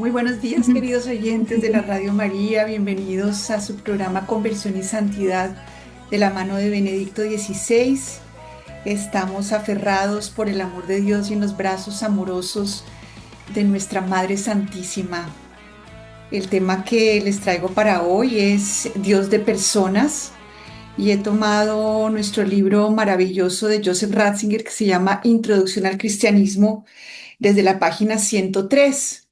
Muy buenos días, queridos oyentes de la Radio María. Bienvenidos a su programa Conversión y Santidad de la mano de Benedicto XVI. Estamos aferrados por el amor de Dios y en los brazos amorosos de nuestra Madre Santísima. El tema que les traigo para hoy es Dios de personas y he tomado nuestro libro maravilloso de Joseph Ratzinger que se llama Introducción al Cristianismo desde la página 103.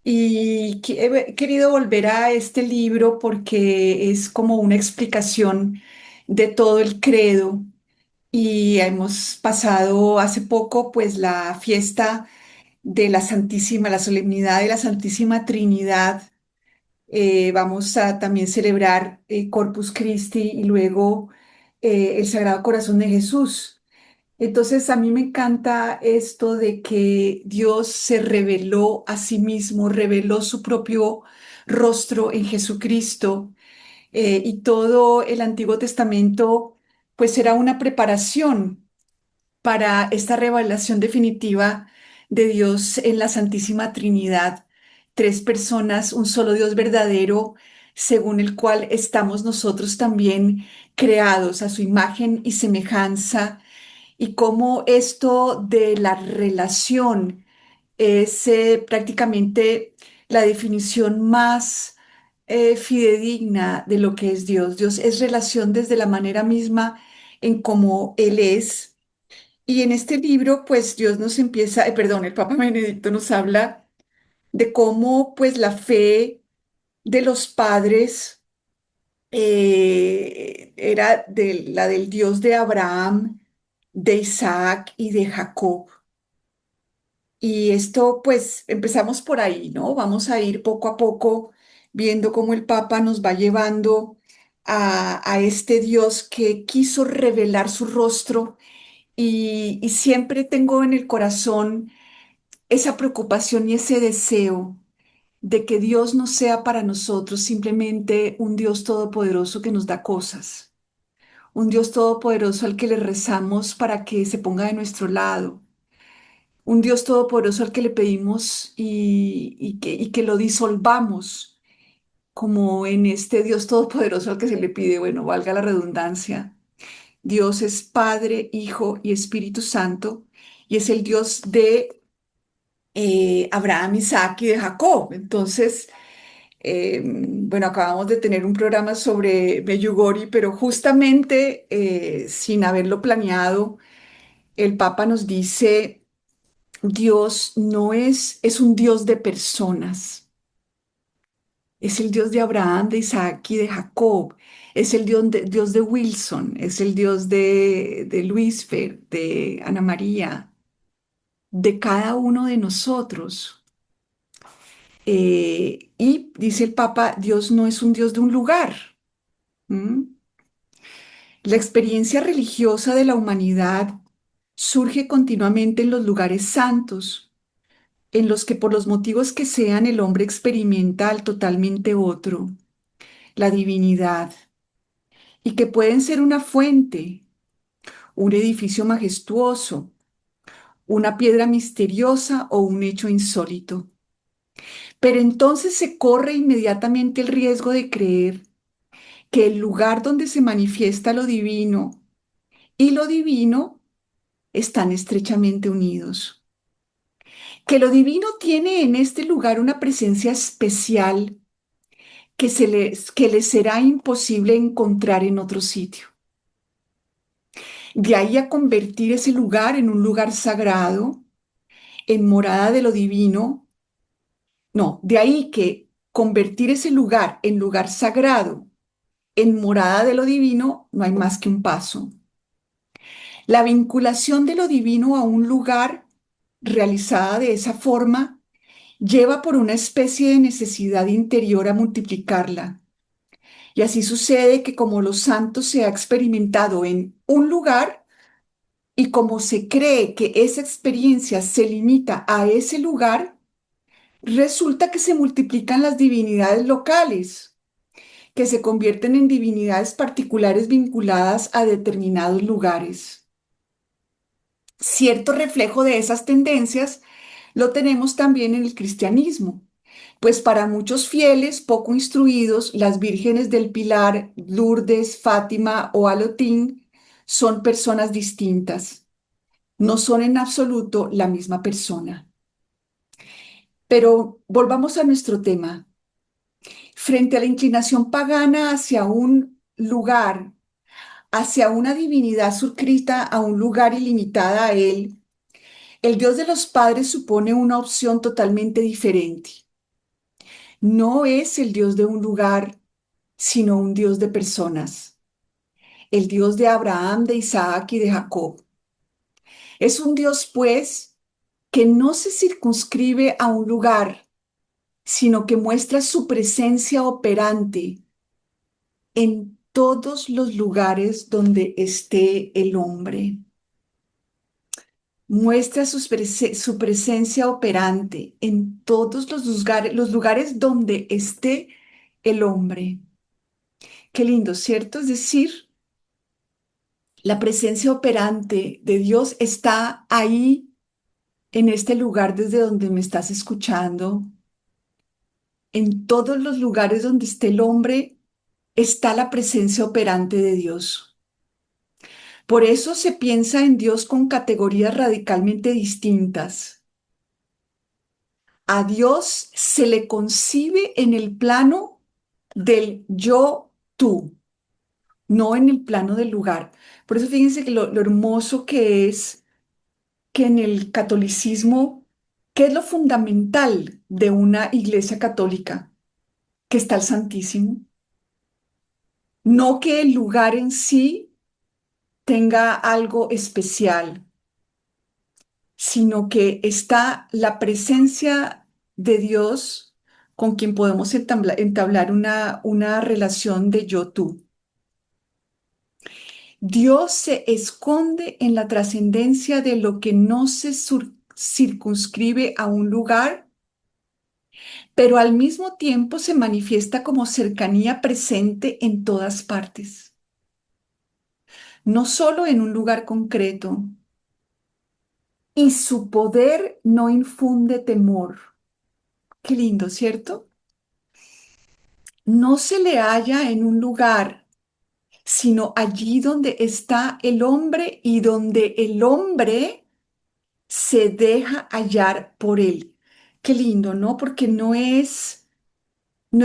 Y he querido volver a este libro porque es como una explicación de todo el credo y hemos pasado hace poco pues la fiesta de la Santísima, la solemnidad de la Santísima Trinidad. Vamos a también celebrar Corpus Christi y luego el Sagrado Corazón de Jesús. Entonces, a mí me encanta esto de que Dios se reveló a sí mismo, reveló su propio rostro en Jesucristo, y todo el Antiguo Testamento, pues era una preparación para esta revelación definitiva de Dios en la Santísima Trinidad, tres personas, un solo Dios verdadero, según el cual estamos nosotros también creados a su imagen y semejanza, y cómo esto de la relación es prácticamente la definición más fidedigna de lo que es Dios. Dios es relación desde la manera misma en cómo Él es. Y en este libro, pues Dios nos empieza, perdón, el Papa Benedicto nos habla de cómo pues la fe de los padres era la del Dios de Abraham, de Isaac y de Jacob. Y esto, pues, empezamos por ahí, ¿no? Vamos a ir poco a poco viendo cómo el Papa nos va llevando a este Dios que quiso revelar su rostro y siempre tengo en el corazón esa preocupación y ese deseo de que Dios no sea para nosotros simplemente un Dios todopoderoso que nos da cosas, un Dios todopoderoso al que le rezamos para que se ponga de nuestro lado, un Dios todopoderoso al que le pedimos y que lo disolvamos, como en este Dios todopoderoso al que se le pide, bueno, valga la redundancia. Dios es Padre, Hijo y Espíritu Santo, y es el Dios de Abraham, Isaac y de Jacob. Entonces, bueno, acabamos de tener un programa sobre Medjugorje, pero justamente sin haberlo planeado, el Papa nos dice Dios no es un Dios de personas, es el Dios de Abraham, de Isaac y de Jacob, es el Dios de Wilson, es el Dios de Luisfer, de Ana María, de cada uno de nosotros. Y dice el Papa, Dios no es un Dios de un lugar. ¿Mm? La experiencia religiosa de la humanidad surge continuamente en los lugares santos en los que por los motivos que sean el hombre experimenta al totalmente otro, la divinidad, y que pueden ser una fuente, un edificio majestuoso, una piedra misteriosa o un hecho insólito. Pero entonces se corre inmediatamente el riesgo de creer que el lugar donde se manifiesta lo divino y lo divino están estrechamente unidos, que lo divino tiene en este lugar una presencia especial que les será imposible encontrar en otro sitio. De ahí a convertir ese lugar en un lugar sagrado, en morada de lo divino. No, de ahí que convertir ese lugar en lugar sagrado, en morada de lo divino, no hay más que un paso. La vinculación de lo divino a un lugar realizada de esa forma lleva por una especie de necesidad interior a multiplicarla. Y así sucede que como los santos se ha experimentado en un lugar y como se cree que esa experiencia se limita a ese lugar, resulta que se multiplican las divinidades locales, que se convierten en divinidades particulares vinculadas a determinados lugares. Cierto reflejo de esas tendencias lo tenemos también en el cristianismo. Pues para muchos fieles poco instruidos, las vírgenes del Pilar, Lourdes, Fátima o Alotín son personas distintas. No son en absoluto la misma persona. Pero volvamos a nuestro tema. Frente a la inclinación pagana hacia un lugar, hacia una divinidad suscrita a un lugar ilimitada a él, el Dios de los padres supone una opción totalmente diferente. No es el Dios de un lugar, sino un Dios de personas, el Dios de Abraham, de Isaac y de Jacob. Es un Dios, pues, que no se circunscribe a un lugar, sino que muestra su presencia operante en todos los lugares donde esté el hombre. Muestra su presencia operante en todos los lugares donde esté el hombre. Qué lindo, ¿cierto? Es decir, la presencia operante de Dios está ahí en este lugar desde donde me estás escuchando. En todos los lugares donde esté el hombre está la presencia operante de Dios. Por eso se piensa en Dios con categorías radicalmente distintas. A Dios se le concibe en el plano del yo-tú, no en el plano del lugar. Por eso fíjense que lo hermoso que es que en el catolicismo, ¿qué es lo fundamental de una iglesia católica? Que está el Santísimo. No que el lugar en sí tenga algo especial, sino que está la presencia de Dios con quien podemos entablar una relación de yo-tú. Dios se esconde en la trascendencia de lo que no se circunscribe a un lugar, pero al mismo tiempo se manifiesta como cercanía presente en todas partes, no solo en un lugar concreto. Y su poder no infunde temor. Qué lindo, ¿cierto? No se le halla en un lugar, sino allí donde está el hombre y donde el hombre se deja hallar por él. Qué lindo, ¿no? Porque no es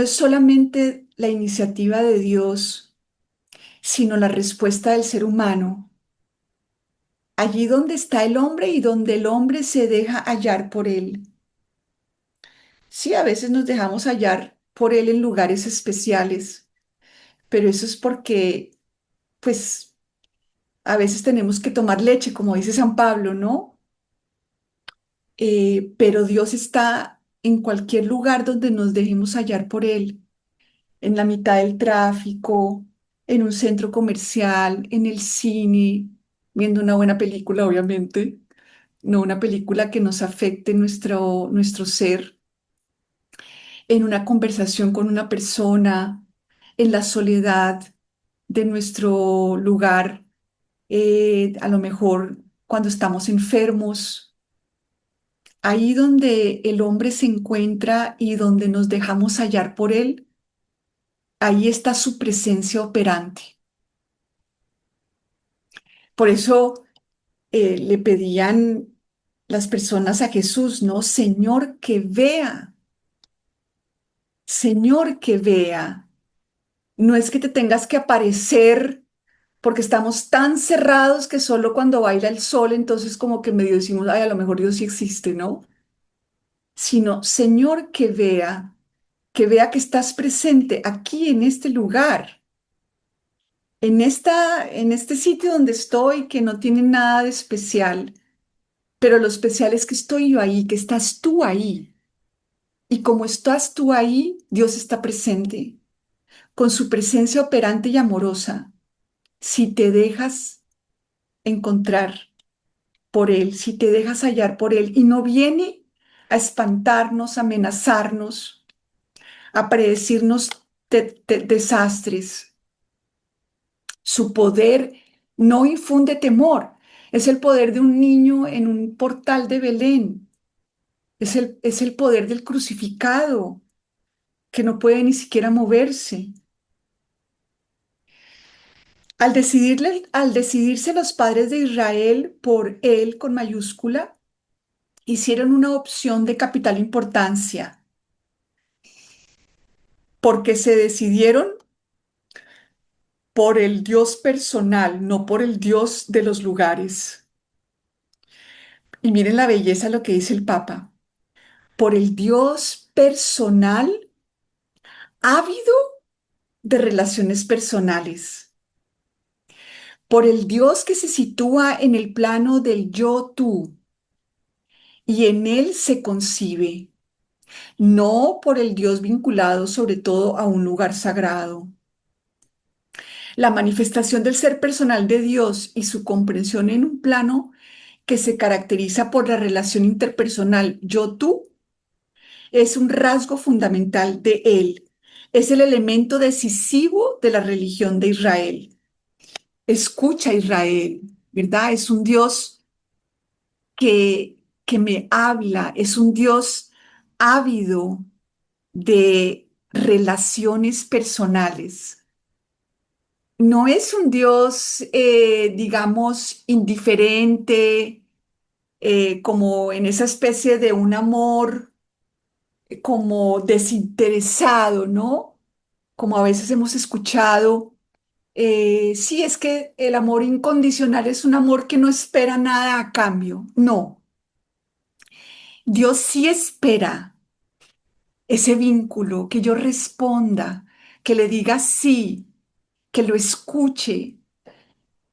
solamente la iniciativa de Dios, sino la respuesta del ser humano. Allí donde está el hombre y donde el hombre se deja hallar por él. Sí, a veces nos dejamos hallar por él en lugares especiales, pero eso es porque, pues, a veces tenemos que tomar leche, como dice San Pablo, ¿no? Pero Dios está en cualquier lugar donde nos dejemos hallar por él, en la mitad del tráfico, en un centro comercial, en el cine, viendo una buena película, obviamente, no una película que nos afecte nuestro ser, en una conversación con una persona, en la soledad de nuestro lugar, a lo mejor cuando estamos enfermos, ahí donde el hombre se encuentra y donde nos dejamos hallar por él, ahí está su presencia operante. Por eso le pedían las personas a Jesús, ¿no? Señor que vea. No es que te tengas que aparecer porque estamos tan cerrados que solo cuando baila el sol, entonces como que medio decimos, ay, a lo mejor Dios sí existe, ¿no? Sino, Señor, que vea que estás presente aquí en este lugar, en este sitio donde estoy, que no tiene nada de especial, pero lo especial es que estoy yo ahí, que estás tú ahí. Y como estás tú ahí, Dios está presente, con su presencia operante y amorosa, si te dejas encontrar por Él, si te dejas hallar por Él y no viene a espantarnos, a amenazarnos, a predecirnos desastres. Su poder no infunde temor. Es el poder de un niño en un portal de Belén. Es el poder del crucificado. que no puede ni siquiera moverse. Al decidirse los padres de Israel por él con mayúscula, hicieron una opción de capital importancia, porque se decidieron por el Dios personal, no por el Dios de los lugares. Y miren la belleza lo que dice el Papa, por el Dios personal, ávido de relaciones personales, por el Dios que se sitúa en el plano del yo-tú y en él se concibe, no por el Dios vinculado sobre todo a un lugar sagrado. La manifestación del ser personal de Dios y su comprensión en un plano que se caracteriza por la relación interpersonal yo-tú es un rasgo fundamental de él. Es el elemento decisivo de la religión de Israel. Escucha Israel, ¿verdad? Es un Dios que me habla, es un Dios ávido de relaciones personales. No es un Dios, digamos, indiferente, como en esa especie de un amor como desinteresado, ¿no? Como a veces hemos escuchado. Sí, es que el amor incondicional es un amor que no espera nada a cambio. No, Dios sí espera ese vínculo, que yo responda, que le diga sí, que lo escuche,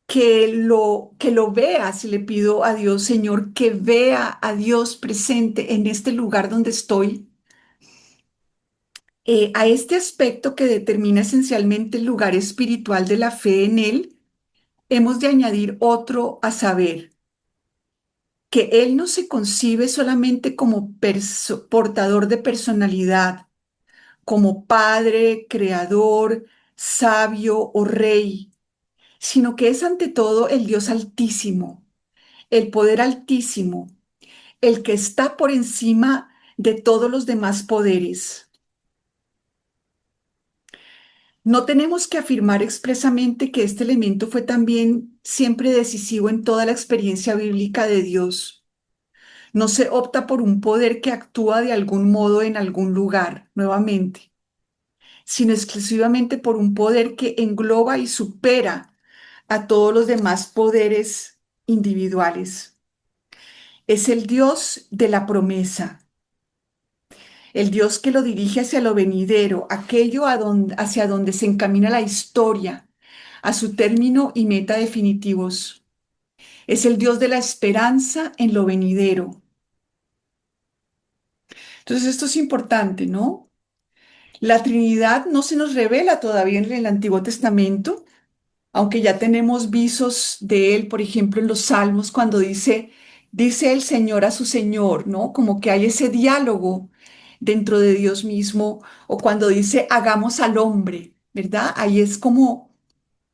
que lo vea. Si le pido a Dios, Señor, que vea a Dios presente en este lugar donde estoy. A este aspecto que determina esencialmente el lugar espiritual de la fe en Él, hemos de añadir otro, a saber, que Él no se concibe solamente como portador de personalidad, como Padre, Creador, Sabio o Rey, sino que es ante todo el Dios Altísimo, el poder altísimo, el que está por encima de todos los demás poderes. No tenemos que afirmar expresamente que este elemento fue también siempre decisivo en toda la experiencia bíblica de Dios. No se opta por un poder que actúa de algún modo en algún lugar, nuevamente, sino exclusivamente por un poder que engloba y supera a todos los demás poderes individuales. Es el Dios de la promesa, el Dios que lo dirige hacia lo venidero, aquello hacia donde se encamina la historia, a su término y meta definitivos. Es el Dios de la esperanza en lo venidero. Entonces esto es importante, ¿no? La Trinidad no se nos revela todavía en el Antiguo Testamento, aunque ya tenemos visos de él, por ejemplo, en los Salmos, cuando dice el Señor a su Señor, ¿no? Como que hay ese diálogo dentro de Dios mismo, o cuando dice hagamos al hombre, ¿verdad? Ahí es como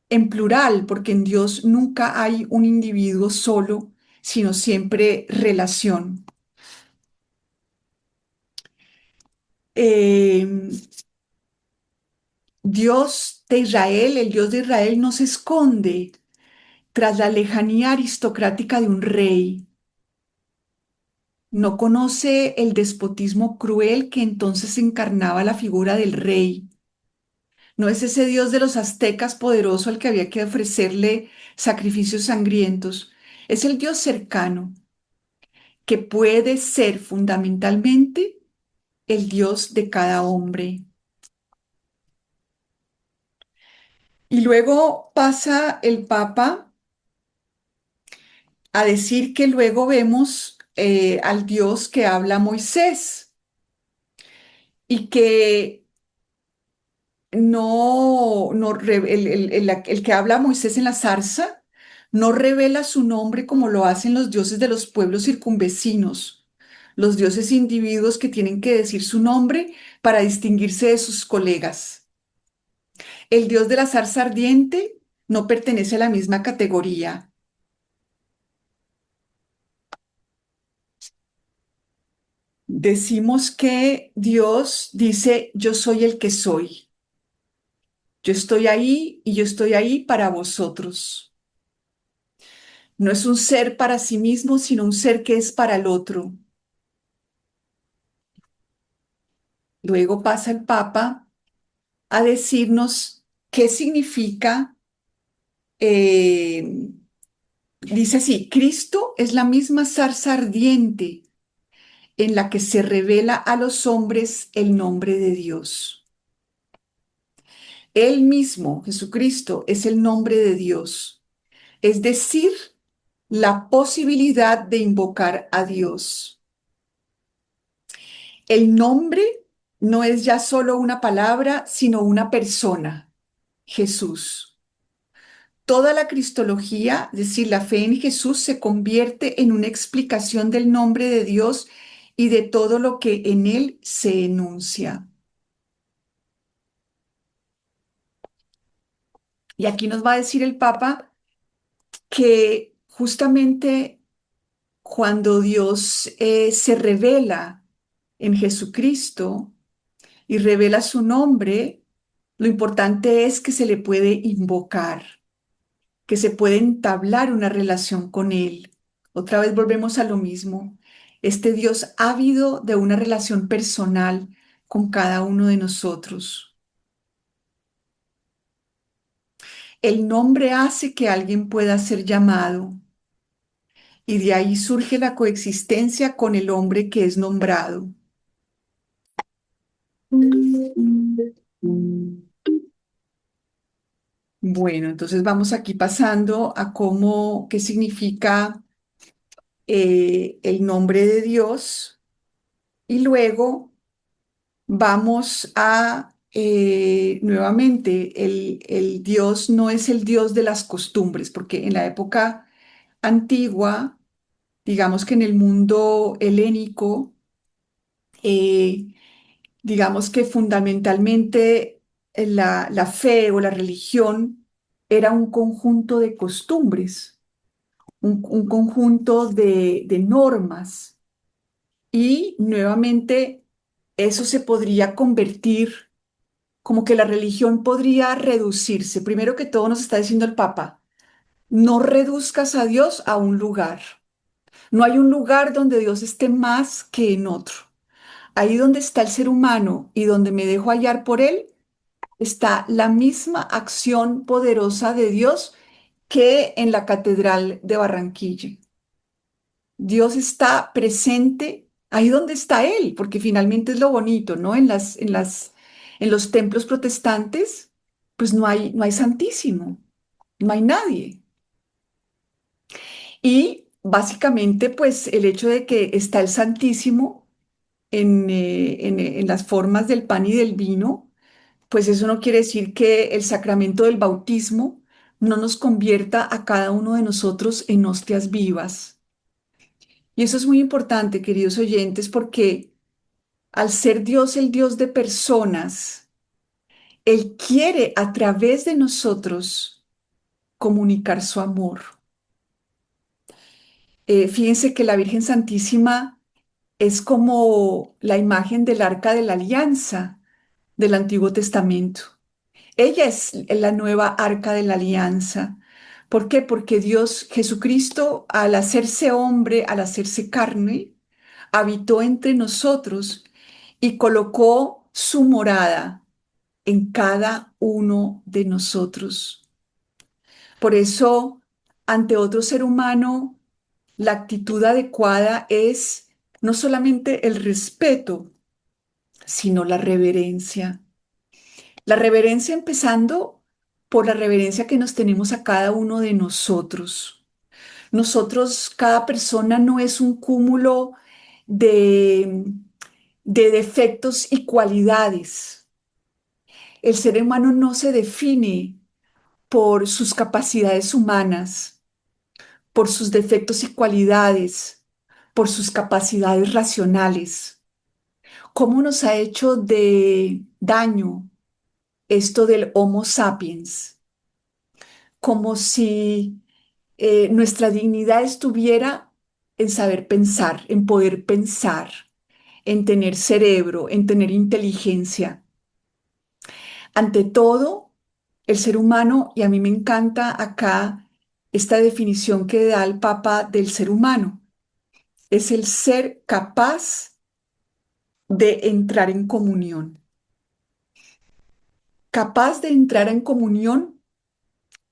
en plural, porque en Dios nunca hay un individuo solo, sino siempre relación. Eh, Dios de Israel, el Dios de Israel no se esconde tras la lejanía aristocrática de un rey. No conoce el despotismo cruel que entonces encarnaba la figura del rey. No es ese Dios de los aztecas poderoso al que había que ofrecerle sacrificios sangrientos. Es el Dios cercano, que puede ser fundamentalmente el Dios de cada hombre. Y luego pasa el Papa a decir que luego vemos al Dios que habla a Moisés y que el que habla a Moisés en la zarza no revela su nombre como lo hacen los dioses de los pueblos circunvecinos, los dioses individuos que tienen que decir su nombre para distinguirse de sus colegas. El dios de la zarza ardiente no pertenece a la misma categoría. Decimos que Dios dice, yo soy el que soy. Yo estoy ahí y yo estoy ahí para vosotros. No es un ser para sí mismo, sino un ser que es para el otro. Luego pasa el Papa a decirnos qué significa, eh, dice así, Cristo es la misma zarza ardiente en la que se revela a los hombres el nombre de Dios. Él mismo, Jesucristo, es el nombre de Dios, es decir, la posibilidad de invocar a Dios. El nombre no es ya solo una palabra, sino una persona, Jesús. Toda la cristología, es decir, la fe en Jesús, se convierte en una explicación del nombre de Dios y de todo lo que en él se enuncia. Y aquí nos va a decir el Papa que justamente cuando Dios se revela en Jesucristo y revela su nombre, lo importante es que se le puede invocar, que se puede entablar una relación con Él. Otra vez volvemos a lo mismo. Este Dios ávido de una relación personal con cada uno de nosotros. El nombre hace que alguien pueda ser llamado y de ahí surge la coexistencia con el hombre que es nombrado. Bueno, entonces vamos aquí pasando a cómo, qué significa el nombre de Dios y luego vamos a, nuevamente, el Dios no es el Dios de las costumbres, porque en la época antigua, digamos que en el mundo helénico, eh, digamos que fundamentalmente la fe o la religión era un conjunto de costumbres, un conjunto de normas y nuevamente eso se podría convertir como que la religión podría reducirse. Primero que todo nos está diciendo el Papa, no reduzcas a Dios a un lugar. No hay un lugar donde Dios esté más que en otro. Ahí donde está el ser humano y donde me dejo hallar por él, está la misma acción poderosa de Dios que en la Catedral de Barranquilla. Dios está presente ahí donde está Él, porque finalmente es lo bonito, ¿no? En los templos protestantes, pues no hay santísimo, no hay nadie. Y básicamente, pues el hecho de que está el Santísimo en las formas del pan y del vino, pues eso no quiere decir que el sacramento del bautismo no nos convierta a cada uno de nosotros en hostias vivas. Y eso es muy importante, queridos oyentes, porque al ser Dios el Dios de personas, Él quiere a través de nosotros comunicar su amor. Fíjense que la Virgen Santísima es como la imagen del Arca de la Alianza del Antiguo Testamento. Ella es la nueva Arca de la Alianza. ¿Por qué? Porque Dios, Jesucristo, al hacerse hombre, al hacerse carne, habitó entre nosotros y colocó su morada en cada uno de nosotros. Por eso, ante otro ser humano, la actitud adecuada es no solamente el respeto, sino la reverencia. La reverencia empezando por la reverencia que nos tenemos a cada uno de nosotros. Nosotros, cada persona no es un cúmulo de, de defectos y cualidades. El ser humano no se define por sus capacidades humanas, por sus defectos y cualidades, por sus capacidades racionales. ¿Cómo nos ha hecho de daño esto del Homo sapiens? Como si nuestra dignidad estuviera en saber pensar, en poder pensar, en tener cerebro, en tener inteligencia. Ante todo, el ser humano, y a mí me encanta acá esta definición que da el Papa del ser humano, es el ser capaz de entrar en comunión, capaz de entrar en comunión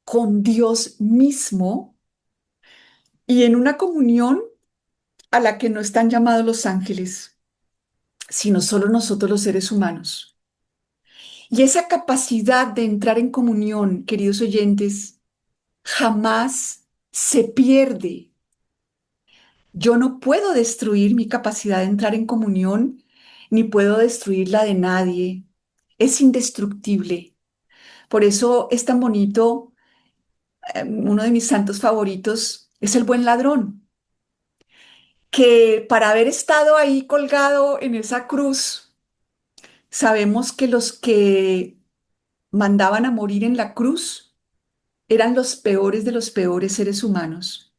con Dios mismo y en una comunión a la que no están llamados los ángeles, sino solo nosotros los seres humanos. Y esa capacidad de entrar en comunión, queridos oyentes, jamás se pierde. Yo no puedo destruir mi capacidad de entrar en comunión, ni puedo destruir la de nadie. Es indestructible. Por eso es tan bonito, uno de mis santos favoritos es el buen ladrón, que para haber estado ahí colgado en esa cruz, sabemos que los que mandaban a morir en la cruz eran los peores de los peores seres humanos,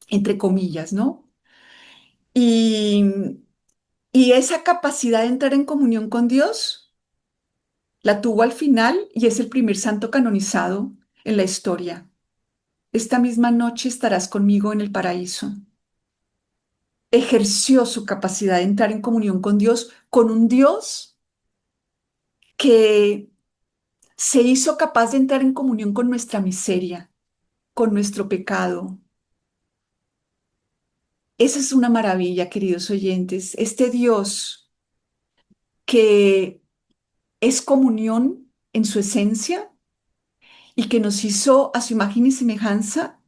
entre comillas, ¿no? Y, y esa capacidad de entrar en comunión con Dios la tuvo al final y es el primer santo canonizado en la historia. Esta misma noche estarás conmigo en el paraíso. Ejerció su capacidad de entrar en comunión con Dios, con un Dios que se hizo capaz de entrar en comunión con nuestra miseria, con nuestro pecado. Esa es una maravilla, queridos oyentes. Este Dios que es comunión en su esencia y que nos hizo a su imagen y semejanza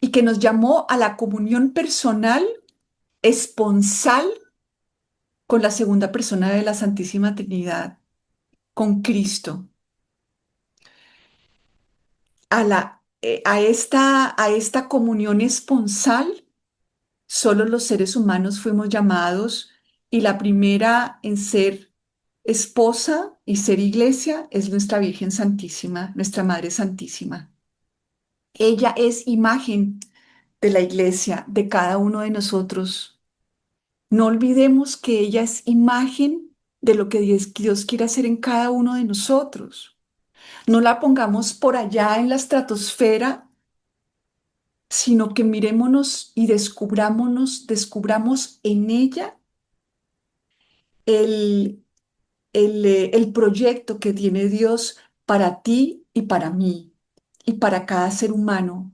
y que nos llamó a la comunión personal, esponsal con la segunda persona de la Santísima Trinidad, con Cristo. A esta comunión esponsal, solo los seres humanos fuimos llamados y la primera en ser esposa y ser iglesia es nuestra Virgen Santísima, nuestra Madre Santísima. Ella es imagen de la iglesia, de cada uno de nosotros. No olvidemos que ella es imagen de lo que Dios quiere hacer en cada uno de nosotros. No la pongamos por allá en la estratosfera, sino que mirémonos y descubramos en ella el, el proyecto que tiene Dios para ti y para mí y para cada ser humano.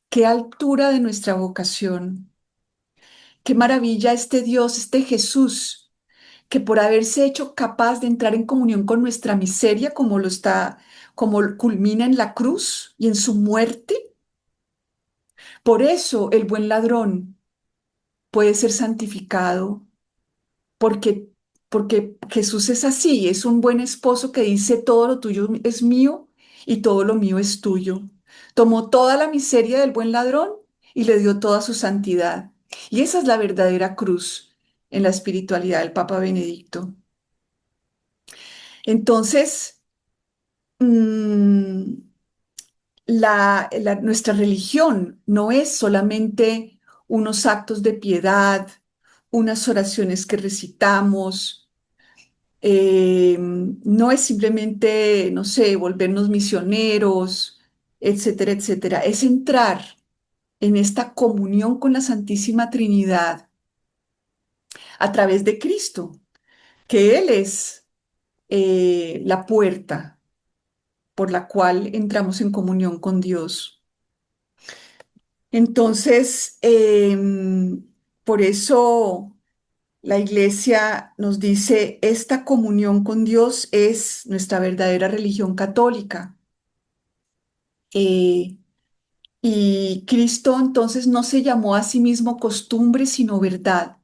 Qué altura de nuestra vocación. Qué maravilla este Dios, este Jesús, que por haberse hecho capaz de entrar en comunión con nuestra miseria, como culmina en la cruz y en su muerte, por eso el buen ladrón puede ser santificado, porque, porque Jesús es así, es un buen esposo que dice, todo lo tuyo es mío y todo lo mío es tuyo. Tomó toda la miseria del buen ladrón y le dio toda su santidad. Y esa es la verdadera cruz en la espiritualidad del Papa Benedicto. Entonces, mm, nuestra religión no es solamente unos actos de piedad, unas oraciones que recitamos, no es simplemente, no sé, volvernos misioneros, etcétera, etcétera. Es entrar en esta comunión con la Santísima Trinidad a través de Cristo, que Él es la puerta por la cual entramos en comunión con Dios. Entonces, por eso la Iglesia nos dice, esta comunión con Dios es nuestra verdadera religión católica. Eh, y Cristo entonces no se llamó a sí mismo costumbre, sino verdad.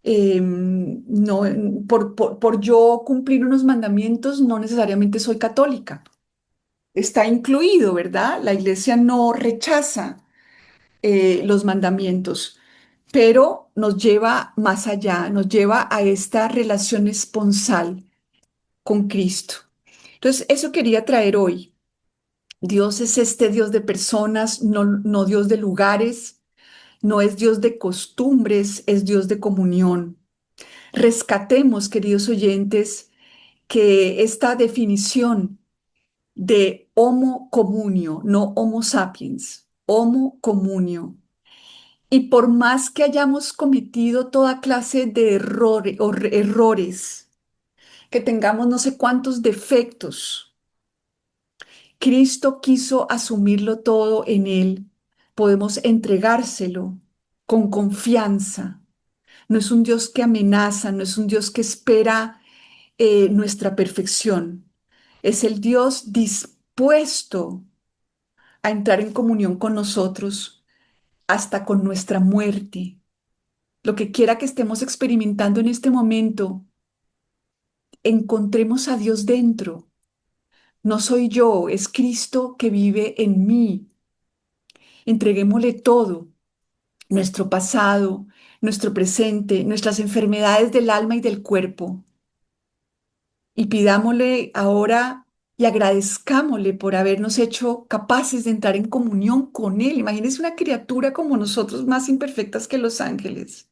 No, por yo cumplir unos mandamientos, no necesariamente soy católica. Está incluido, ¿verdad? La Iglesia no rechaza los mandamientos, pero nos lleva más allá, nos lleva a esta relación esponsal con Cristo. Entonces, eso quería traer hoy. Dios es este Dios de personas, no Dios de lugares. No es Dios de costumbres, es Dios de comunión. Rescatemos, queridos oyentes, que esta definición de homo comunio, no homo sapiens, homo comunio. Y por más que hayamos cometido toda clase de errores, que tengamos no sé cuántos defectos, Cristo quiso asumirlo todo en Él. Podemos entregárselo con confianza. No es un Dios que amenaza, no es un Dios que espera nuestra perfección. Es el Dios dispuesto a entrar en comunión con nosotros hasta con nuestra muerte. Lo que quiera que estemos experimentando en este momento, encontremos a Dios dentro. No soy yo, es Cristo que vive en mí. Entreguémosle todo, nuestro pasado, nuestro presente, nuestras enfermedades del alma y del cuerpo. Y pidámosle ahora y agradezcámosle por habernos hecho capaces de entrar en comunión con Él. Imagínense una criatura como nosotros, más imperfectas que los ángeles,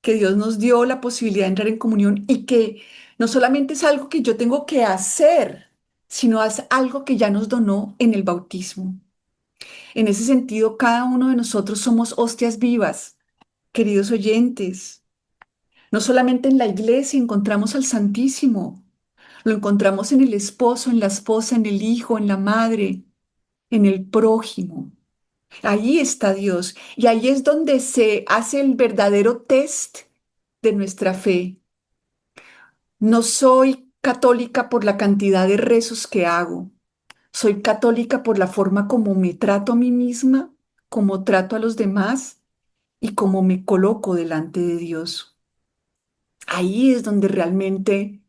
que Dios nos dio la posibilidad de entrar en comunión y que no solamente es algo que yo tengo que hacer, sino es algo que ya nos donó en el bautismo. En ese sentido, cada uno de nosotros somos hostias vivas, queridos oyentes. No solamente en la iglesia encontramos al Santísimo, lo encontramos en el esposo, en la esposa, en el hijo, en la madre, en el prójimo. Ahí está Dios y ahí es donde se hace el verdadero test de nuestra fe. No soy católica por la cantidad de rezos que hago. Soy católica por la forma como me trato a mí misma, como trato a los demás y cómo me coloco delante de Dios. Ahí es donde realmente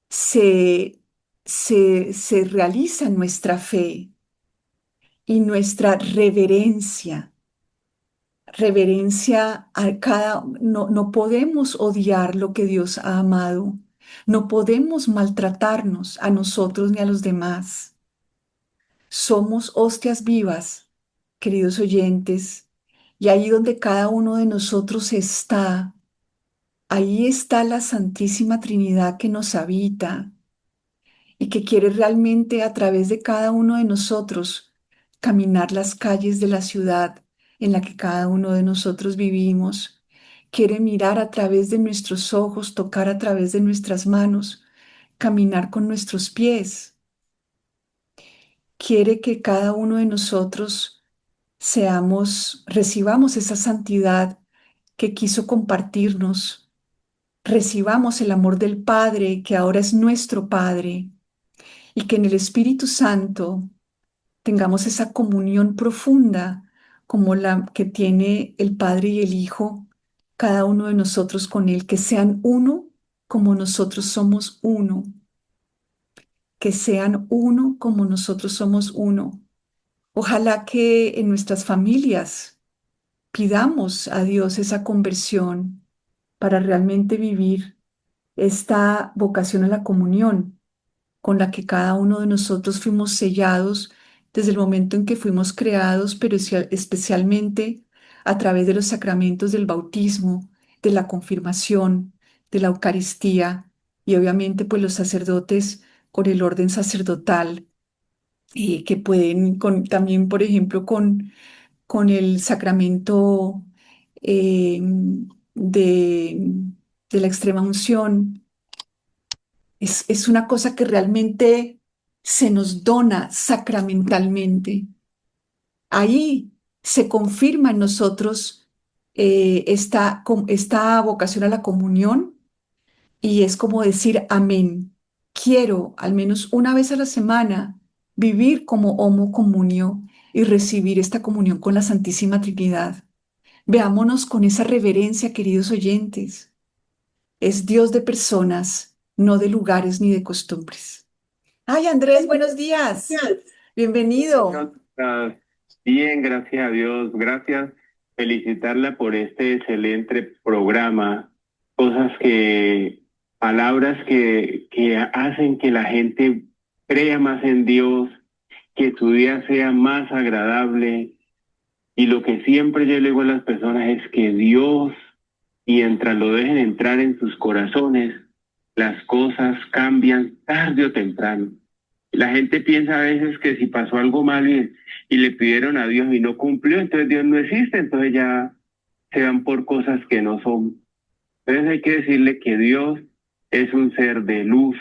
se, se realiza nuestra fe y nuestra reverencia. Reverencia a cada... No, no podemos odiar lo que Dios ha amado. No podemos maltratarnos a nosotros ni a los demás. Somos hostias vivas, queridos oyentes, y ahí donde cada uno de nosotros está, ahí está la Santísima Trinidad que nos habita y que quiere realmente a través de cada uno de nosotros caminar las calles de la ciudad en la que cada uno de nosotros vivimos. Quiere mirar a través de nuestros ojos, tocar a través de nuestras manos, caminar con nuestros pies. Quiere que cada uno de nosotros recibamos esa santidad que quiso compartirnos, recibamos el amor del Padre que ahora es nuestro Padre y que en el Espíritu Santo tengamos esa comunión profunda como la que tiene el Padre y el Hijo, cada uno de nosotros con Él, que sean uno como nosotros somos uno, que sean uno como nosotros somos uno. Ojalá que en nuestras familias pidamos a Dios esa conversión para realmente vivir esta vocación a la comunión con la que cada uno de nosotros fuimos sellados desde el momento en que fuimos creados, pero especialmente a través de los sacramentos del bautismo, de la confirmación, de la Eucaristía y obviamente pues los sacerdotes con el orden sacerdotal, que pueden también, por ejemplo, con el sacramento eh, de, de la extrema unción. Es una cosa que realmente se nos dona sacramentalmente. Ahí se confirma en nosotros esta vocación a la comunión y es como decir amén. Quiero al menos una vez a la semana vivir como homo comunio y recibir esta comunión con la Santísima Trinidad. Veámonos con esa reverencia, queridos oyentes. Es Dios de personas, no de lugares ni de costumbres. Ay, Andrés, buenos días. Bienvenido. Ah, Bien, gracias a Dios, gracias. Felicitarla por este excelente programa. Cosas palabras que hacen que la gente crea más en Dios, que su día sea más agradable Y lo que siempre yo le digo a las personas es que Dios, mientras lo dejen entrar en sus corazones, las cosas cambian tarde o temprano. La gente piensa a veces que si pasó algo mal y le pidieron a Dios y no cumplió, entonces Dios no existe, entonces ya se dan por cosas que no son. Entonces hay que decirle que Dios es un ser de luz,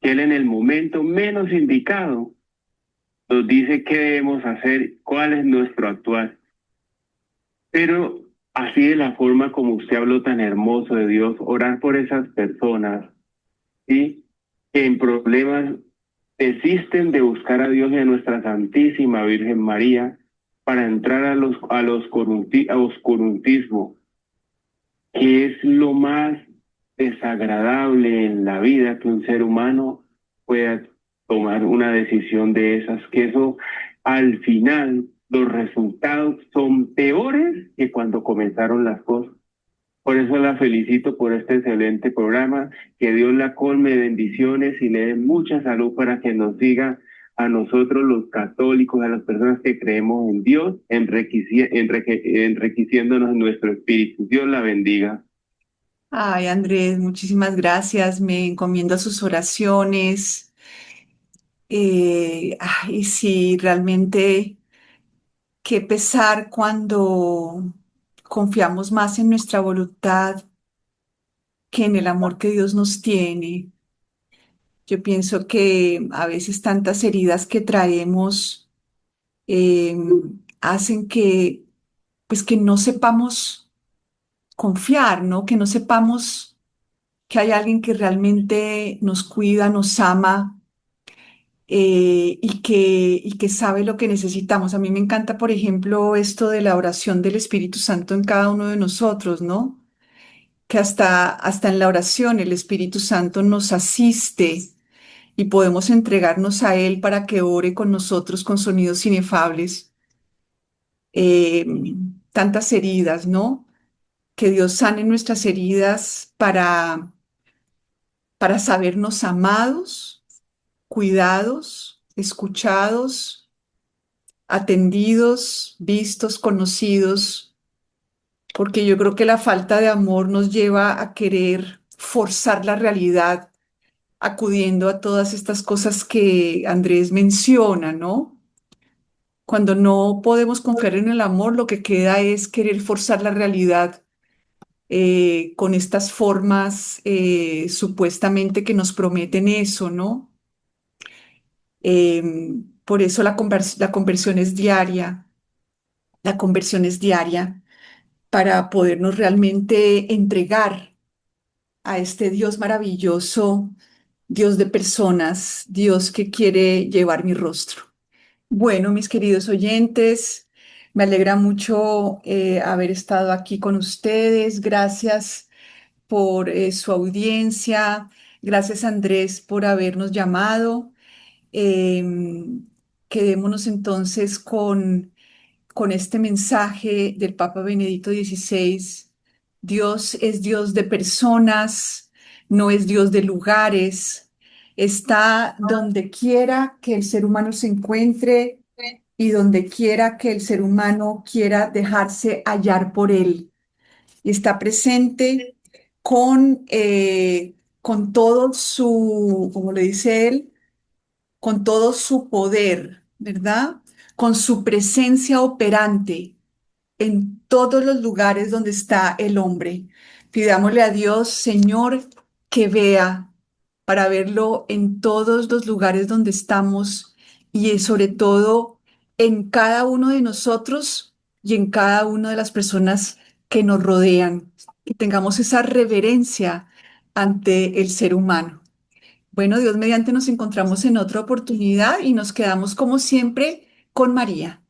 que Él en el momento menos indicado nos dice qué debemos hacer, cuál es nuestro actuar. Pero así de la forma como usted habló tan hermoso de Dios, orar por esas personas, ¿sí? Que en problemas desisten de buscar a Dios y a nuestra Santísima Virgen María para entrar a oscurantismo, que es lo más desagradable en la vida que un ser humano pueda tomar una decisión de esas, que eso al final los resultados son peores que cuando comenzaron las cosas. Por eso la felicito por este excelente programa, que Dios la colme de bendiciones y le dé mucha salud para que nos siga a nosotros los católicos, a las personas que creemos en Dios, enriqueciéndonos en nuestro espíritu. Dios la bendiga. Ay, Andrés, muchísimas gracias. Me encomiendo a sus oraciones. Ay, sí, realmente qué pesar cuando confiamos más en nuestra voluntad que en el amor que Dios nos tiene. Yo pienso que a veces tantas heridas que traemos eh, hacen que, pues, que no sepamos confiar, ¿no? Que no sepamos que hay alguien que realmente nos cuida, nos ama y que sabe lo que necesitamos. A mí me encanta, por ejemplo, esto de la oración del Espíritu Santo en cada uno de nosotros, ¿no? Que hasta en la oración el Espíritu Santo nos asiste y podemos entregarnos a Él para que ore con nosotros con sonidos inefables. Eh, Tantas heridas, ¿no? Que Dios sane nuestras heridas para sabernos amados, cuidados, escuchados, atendidos, vistos, conocidos, porque yo creo que la falta de amor nos lleva a querer forzar la realidad acudiendo a todas estas cosas que Andrés menciona, ¿no? Cuando no podemos confiar en el amor, lo que queda es querer forzar la realidad con estas formas supuestamente que nos prometen eso, ¿no? Por eso la conversión es diaria, la conversión es diaria para podernos realmente entregar a este Dios maravilloso, Dios de personas, Dios que quiere llevar mi rostro. Bueno, mis queridos oyentes, me alegra mucho haber estado aquí con ustedes. Gracias por su audiencia. Gracias, Andrés, por habernos llamado. Quedémonos entonces con este mensaje del Papa Benedicto XVI. Dios es Dios de personas, no es Dios de lugares. Está donde quiera que el ser humano se encuentre y donde quiera que el ser humano quiera dejarse hallar por él. Y está presente con todo su, como le dice él, con todo su poder, ¿verdad? Con su presencia operante en todos los lugares donde está el hombre. Pidámosle a Dios, Señor, que vea para verlo en todos los lugares donde estamos y sobre todo en cada uno de nosotros y en cada una de las personas que nos rodean. Que tengamos esa reverencia ante el ser humano. Bueno, Dios mediante nos encontramos en otra oportunidad y nos quedamos como siempre con María.